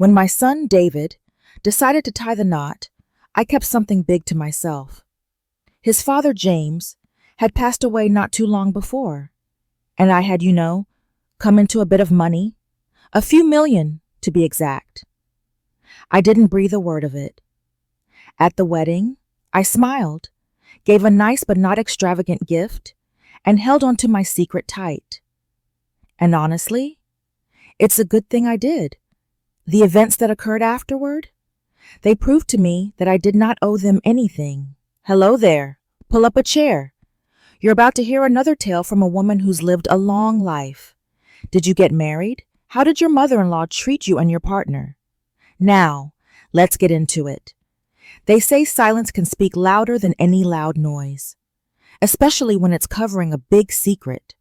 When my son, David, decided to tie the knot, I kept something big to myself. His father, James, had passed away not too long before, and I had, come into a bit of money, a few million, to be exact. I didn't breathe a word of it. At the wedding, I smiled, gave a nice but not extravagant gift, and held on to my secret tight. And honestly, it's a good thing I did. The events that occurred afterward, they proved to me that I did not owe them anything. Hello there. Pull up a chair. You're about to hear another tale from a woman who's lived a long life. Did you get married? How did your mother-in-law treat you and your partner? Now, let's get into it. They say silence can speak louder than any loud noise, especially when it's covering a big secret.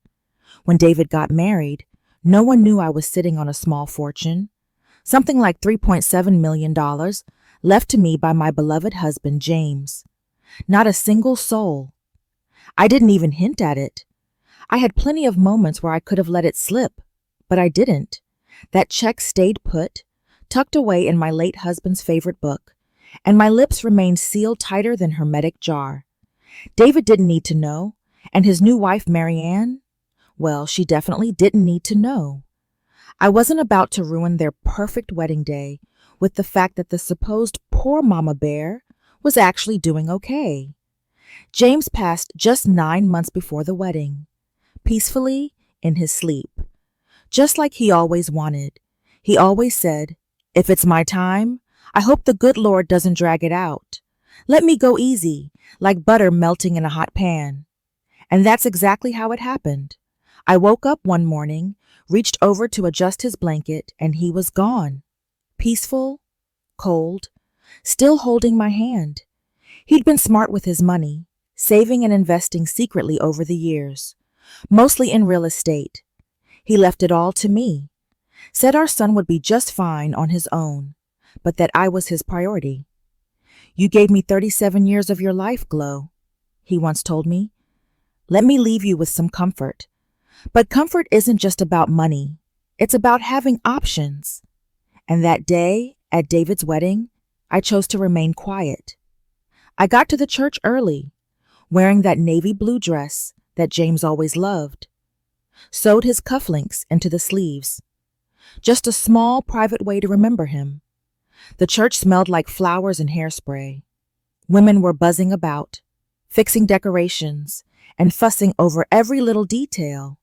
When David got married, no one knew I was sitting on a small fortune, something like $3.7 million left to me by my beloved husband, James. Not a single soul. I didn't even hint at it. I had plenty of moments where I could have let it slip, but I didn't. That check stayed put, tucked away in my late husband's favorite book, and my lips remained sealed tighter than hermetic jar. David didn't need to know, and his new wife, Marianne, well, she definitely didn't need to know. I wasn't about to ruin their perfect wedding day with the fact that the supposed poor mama bear was actually doing okay. James passed just 9 months before the wedding, peacefully in his sleep. Just like he always wanted. He always said, "If it's my time, I hope the good Lord doesn't drag it out. Let me go easy, like butter melting in a hot pan." And that's exactly how it happened. I woke up one morning, reached over to adjust his blanket, and he was gone. Peaceful, cold, still holding my hand. He'd been smart with his money, saving and investing secretly over the years, mostly in real estate. He left it all to me, said our son would be just fine on his own, but that I was his priority. "You gave me 37 years of your life, Glo," he once told me. "Let me leave you with some comfort. But comfort isn't just about money. It's about having options." And that day, at David's wedding, I chose to remain quiet. I got to the church early, wearing that navy blue dress that James always loved. Sewed his cufflinks into the sleeves. Just a small private way to remember him. The church smelled like flowers and hairspray. Women were buzzing about, fixing decorations, and fussing over every little detail.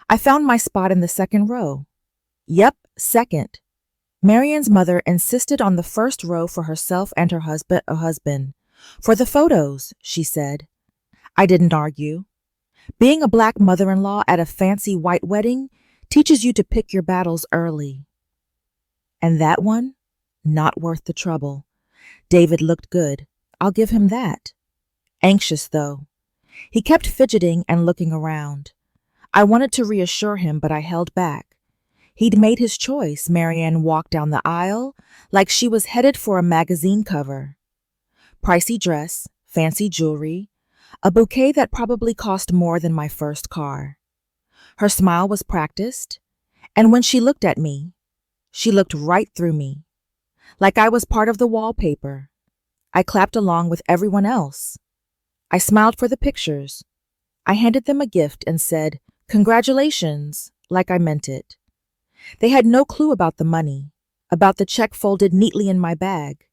I found my spot in the second row. Yep, second. Marianne's mother insisted on the first row for herself and her husband. "For the photos," she said. I didn't argue. Being a black mother-in-law at a fancy white wedding teaches you to pick your battles early. And that one? Not worth the trouble. David looked good. I'll give him that. Anxious, though. He kept fidgeting and looking around. I wanted to reassure him, but I held back. He'd made his choice. Marianne walked down the aisle like she was headed for a magazine cover. Pricey dress, fancy jewelry, a bouquet that probably cost more than my first car. Her smile was practiced, and when she looked at me, she looked right through me, like I was part of the wallpaper. I clapped along with everyone else. I smiled for the pictures. I handed them a gift and said, "Congratulations," like I meant it. They had no clue about the money, about the check folded neatly in my bag.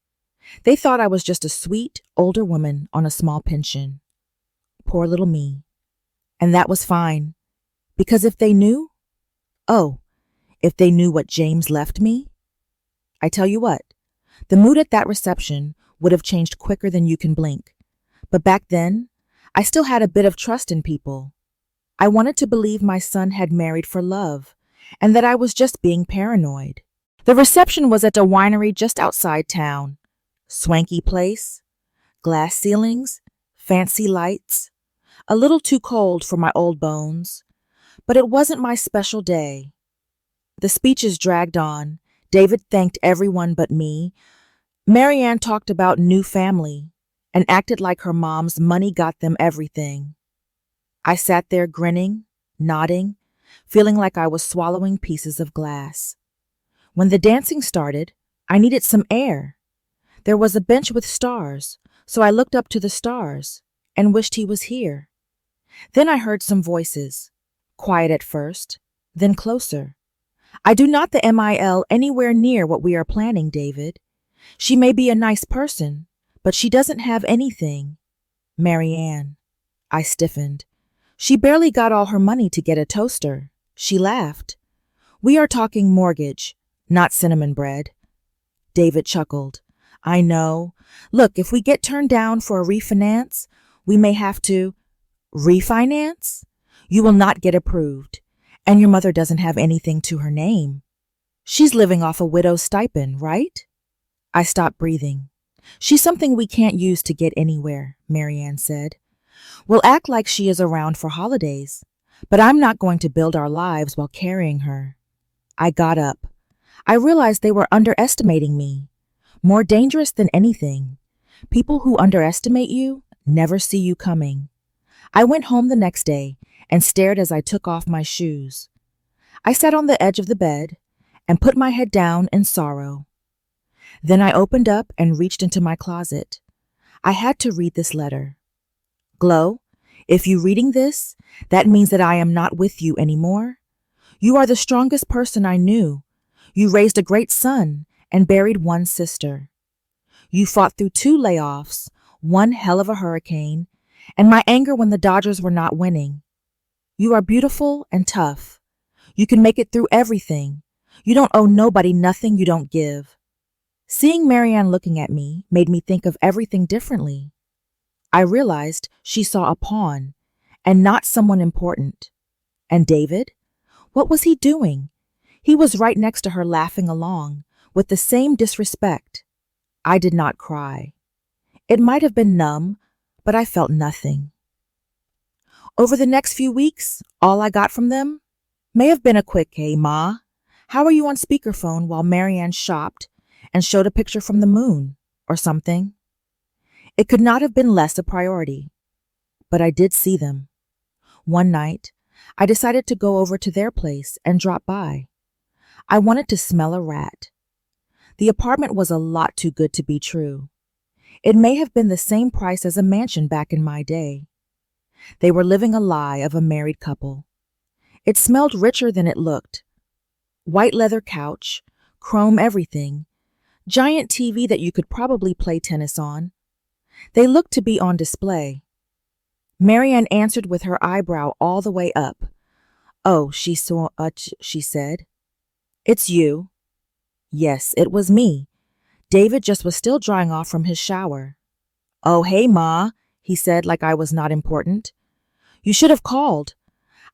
They thought I was just a sweet, older woman on a small pension. Poor little me. And that was fine, because if they knew, if they knew what James left me, I tell you what, the mood at that reception would have changed quicker than you can blink. But back then, I still had a bit of trust in people. I wanted to believe my son had married for love, and that I was just being paranoid. The reception was at a winery just outside town. Swanky place, glass ceilings, fancy lights, a little too cold for my old bones, but it wasn't my special day. The speeches dragged on. David thanked everyone but me. Marianne talked about new family and acted like her mom's money got them everything. I sat there grinning, nodding, feeling like I was swallowing pieces of glass. When the dancing started, I needed some air. There was a bench with stars, so I looked up to the stars and wished he was here. Then I heard some voices, quiet at first, then closer. I do not the MIL anywhere near what we are planning, David. She may be a nice person, but she doesn't have anything. Marianne. I stiffened. She barely got all her money to get a toaster. She laughed. We are talking mortgage, not cinnamon bread. David chuckled. I know. Look, if we get turned down for a refinance, we may have to. Refinance? You will not get approved. And your mother doesn't have anything to her name. She's living off a widow's stipend, right? I stopped breathing. She's something we can't use to get anywhere, Marianne said. We'll act like she is around for holidays, but I'm not going to build our lives while carrying her. I got up. I realized they were underestimating me. More dangerous than anything. People who underestimate you never see you coming. I went home the next day and stared as I took off my shoes. I sat on the edge of the bed and put my head down in sorrow. Then I opened up and reached into my closet. I had to read this letter. Glo, if you're reading this, that means that I am not with you anymore. You are the strongest person I knew. You raised a great son and buried one sister. You fought through 2 layoffs, one hell of a hurricane, and my anger when the Dodgers were not winning. You are beautiful and tough. You can make it through everything. You don't owe nobody nothing you don't give. Seeing Marianne looking at me made me think of everything differently. I realized she saw a pawn and not someone important. And David? What was he doing? He was right next to her laughing along with the same disrespect. I did not cry. It might have been numb, but I felt nothing. Over the next few weeks, all I got from them may have been a quick, "Hey, Ma, how are you on speakerphone?" while Marianne shopped and showed a picture from the moon or something. It could not have been less a priority, but I did see them. One night, I decided to go over to their place and drop by. I wanted to smell a rat. The apartment was a lot too good to be true. It may have been the same price as a mansion back in my day. They were living a lie of a married couple. It smelled richer than it looked. White leather couch, chrome everything, giant TV that you could probably play tennis on. They looked to be on display. Marianne answered with her eyebrow all the way up. "Oh, she said. It's you." Yes, it was me. David just was still drying off from his shower. "Oh, hey, Ma," he said like I was not important. "You should have called."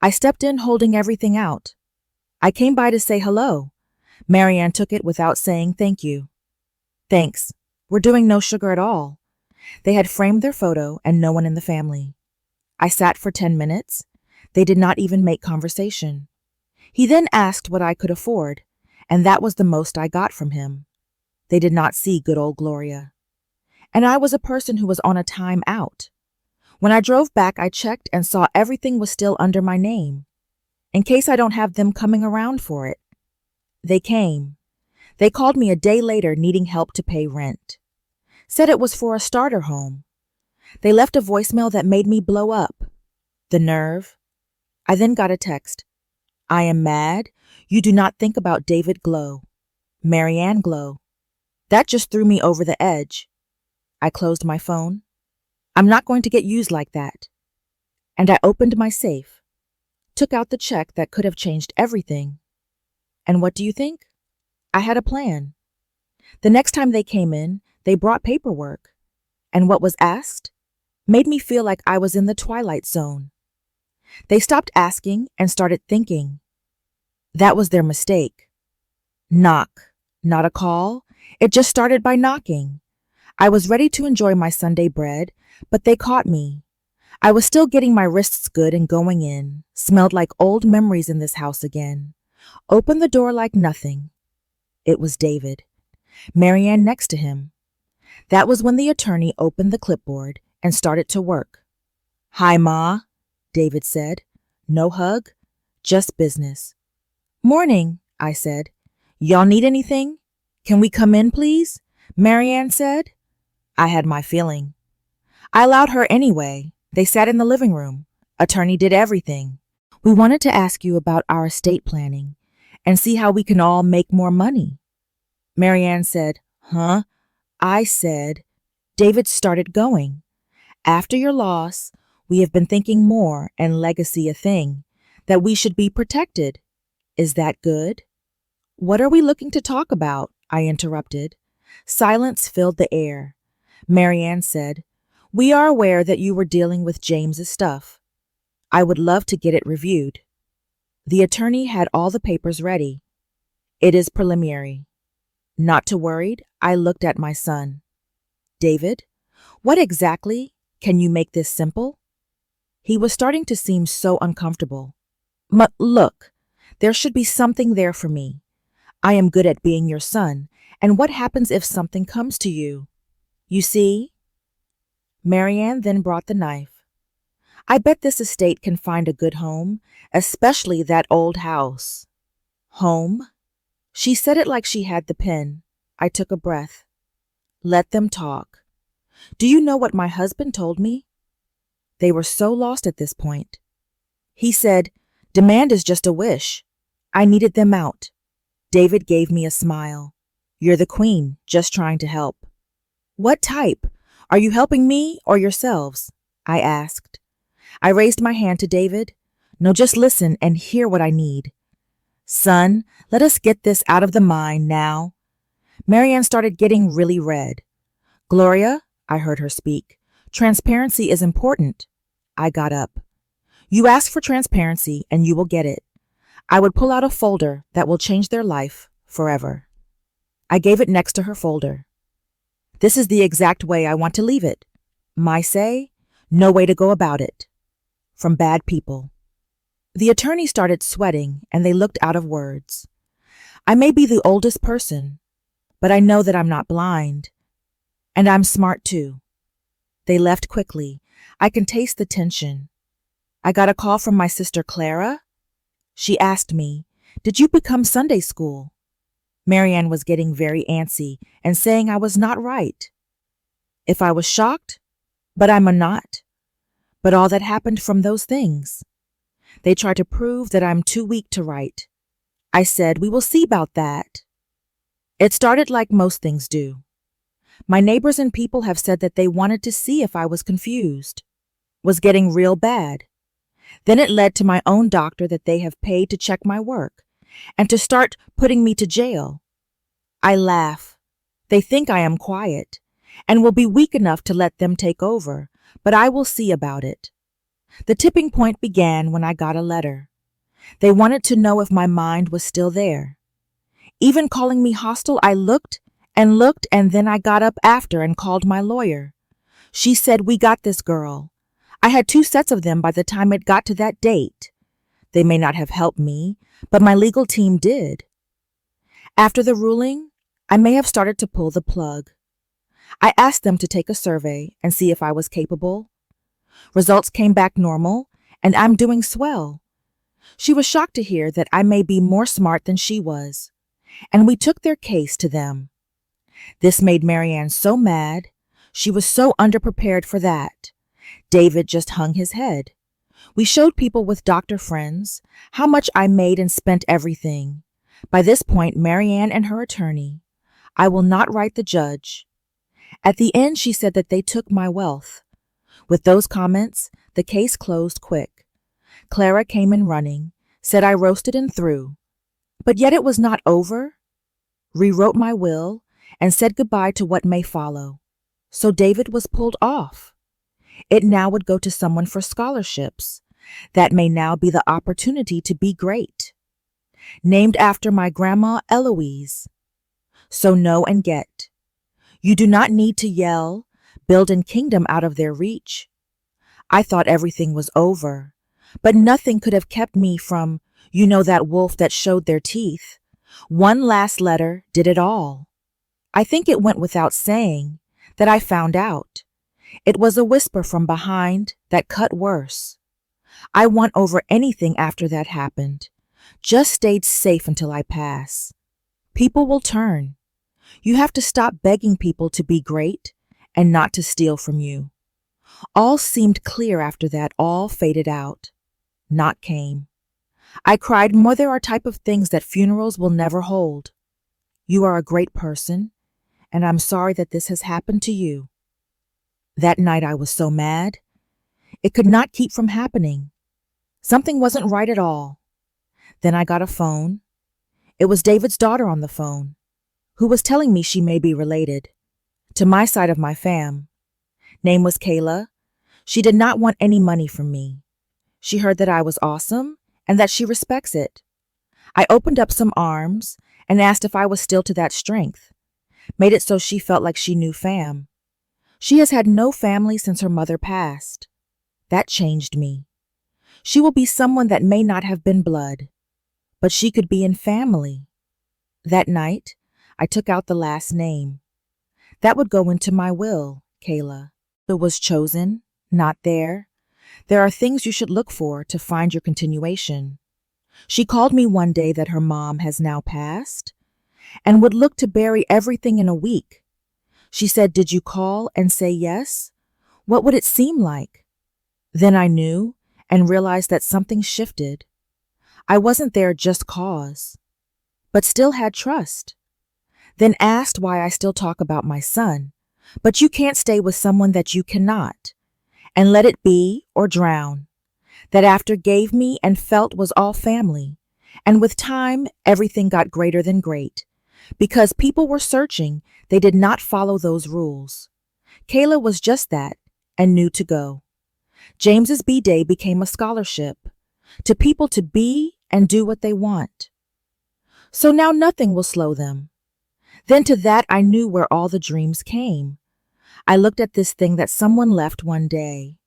I stepped in holding everything out. "I came by to say hello." Marianne took it without saying thank you. "Thanks. We're doing no sugar at all." They had framed their photo and no one in the family. I sat for 10 minutes. They did not even make conversation. He then asked what I could afford, and that was the most I got from him. They did not see good old Gloria. And I was a person who was on a time out. When I drove back, I checked and saw everything was still under my name, in case I don't have them coming around for it. They came. They called me a day later needing help to pay rent. Said it was for a starter home. They left a voicemail that made me blow up. The nerve. I then got a text. "I am mad. You do not think about David Glo. Marianne Glo." That just threw me over the edge. I closed my phone. I'm not going to get used like that. And I opened my safe, took out the check that could have changed everything. And what do you think? I had a plan. The next time they came in, they brought paperwork. And what was asked made me feel like I was in the twilight zone. They stopped asking and started thinking. That was their mistake. Knock, not a call. It just started by knocking. I was ready to enjoy my Sunday bread, but they caught me. I was still getting my wrists good and going in, smelled like old memories in this house again. Opened the door like nothing. It was David. Marianne next to him. That was when the attorney opened the clipboard and started to work. "Hi, Ma," David said. No hug, just business. "Morning," I said. Y'all need anything? Can we come in, please? Marianne said. I had my feeling. I allowed her anyway. They sat in the living room. Attorney did everything. We wanted to ask you about our estate planning and see how we can all make more money. Marianne said, Huh? I said, David started going. After your loss, we have been thinking more and legacy a thing, that we should be protected. Is that good? What are we looking to talk about? I interrupted. Silence filled the air. Marianne said, We are aware that you were dealing with James's stuff. I would love to get it reviewed. The attorney had all the papers ready. It is preliminary. Not too worried, I looked at my son. David, what exactly? Can you make this simple? He was starting to seem so uncomfortable. Look, there should be something there for me. I am good at being your son, and what happens if something comes to you? You see? Marianne then brought the knife. I bet this estate can find a good home, especially that old house. Home? She said it like she had the pen. I took a breath. Let them talk. Do you know what my husband told me? They were so lost at this point. He said, Demand is just a wish. I needed them out. David gave me a smile. You're the queen, just trying to help. What type? Are you helping me or yourselves? I asked. I raised my hand to David. No, just listen and hear what I need. Son, let us get this out of the mind now. Marianne started getting really red. Gloria, I heard her speak, transparency is important. I got up. You ask for transparency and you will get it. I would pull out a folder that will change their life forever. I gave it next to her folder. This is the exact way I want to leave it. My say, no way to go about it. From bad people. The attorney started sweating and they looked out of words. I may be the oldest person, but I know that I'm not blind. And I'm smart too. They left quickly. I can taste the tension. I got a call from my sister Clara. She asked me, Did you become Sunday school? Marianne was getting very antsy and saying I was not right. If I was shocked, but I'm not. But all that happened from those things. They tried to prove that I'm too weak to write. I said, we will see about that. It started like most things do. My neighbors and people have said that they wanted to see if I was confused, was getting real bad. Then it led to my own doctor that they have paid to check my work and to start putting me to jail. I laugh. They think I am quiet and will be weak enough to let them take over, but I will see about it. The tipping point began when I got a letter. They wanted to know if my mind was still there. Even calling me hostile, I looked, and then I got up after and called my lawyer. She said, we got this girl. I had 2 sets of them by the time it got to that date. They may not have helped me, but my legal team did. After the ruling, I may have started to pull the plug. I asked them to take a survey and see if I was capable. Results came back normal, and I'm doing swell. She was shocked to hear that I may be more smart than she was, and we took their case to them. This made Marianne so mad. She was so underprepared for that. David just hung his head. We showed people with doctor friends how much I made and spent everything. By this point, Marianne and her attorney. I will not write the judge. At the end, she said that they took my wealth. With those comments, the case closed quick. Clara came in running, said I roasted and threw. But yet it was not over. Rewrote my will and said goodbye to what may follow. So David was pulled off. It now would go to someone for scholarships. That may now be the opportunity to be great. Named after my grandma Eloise. So know and get. You do not need to yell, build a kingdom out of their reach. I thought everything was over, but nothing could have kept me from, that wolf that showed their teeth. One last letter did it all. I think it went without saying that I found out. It was a whisper from behind that cut worse. I won over anything after that happened. Just stayed safe until I pass. People will turn. You have to stop begging people to be great and not to steal from you. All seemed clear after that. All faded out. Naught came. I cried more. There are type of things that funerals will never hold. You are a great person, and I'm sorry that this has happened to you. That night I was so mad. It could not keep from happening. Something wasn't right at all. Then I got a phone. It was David's daughter on the phone, who was telling me she may be related to my side of my fam. Name was Kayla. She did not want any money from me. She heard that I was awesome and that she respects it. I opened up some arms and asked if I was still to that strength. Made it so she felt like she knew fam. She has had no family since her mother passed. That changed me. She will be someone that may not have been blood, but she could be in family. That night, I took out the last name. That would go into my will, Kayla. It was chosen, not there. There are things you should look for to find your continuation. She called me one day that her mom has now passed and would look to bury everything in a week. She said, "Did you call and say yes? What would it seem like?" Then I knew and realized that something shifted. I wasn't there just cause, but still had trust. Then asked why I still talk about my son. But you can't stay with someone that you cannot, and let it be or drown. That after gave me and felt was all family, and with time everything got greater than great. Because people were searching, they did not follow those rules. Kayla was just that, and knew to go. James's B-Day became a scholarship to people to be and do what they want. So now nothing will slow them. Then to that I knew where all the dreams came. I looked at this thing that someone left one day,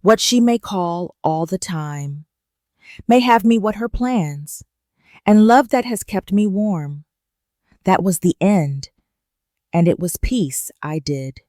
what she may call all the time, may have me what her plans, and love that has kept me warm. That was the end, and it was peace I did.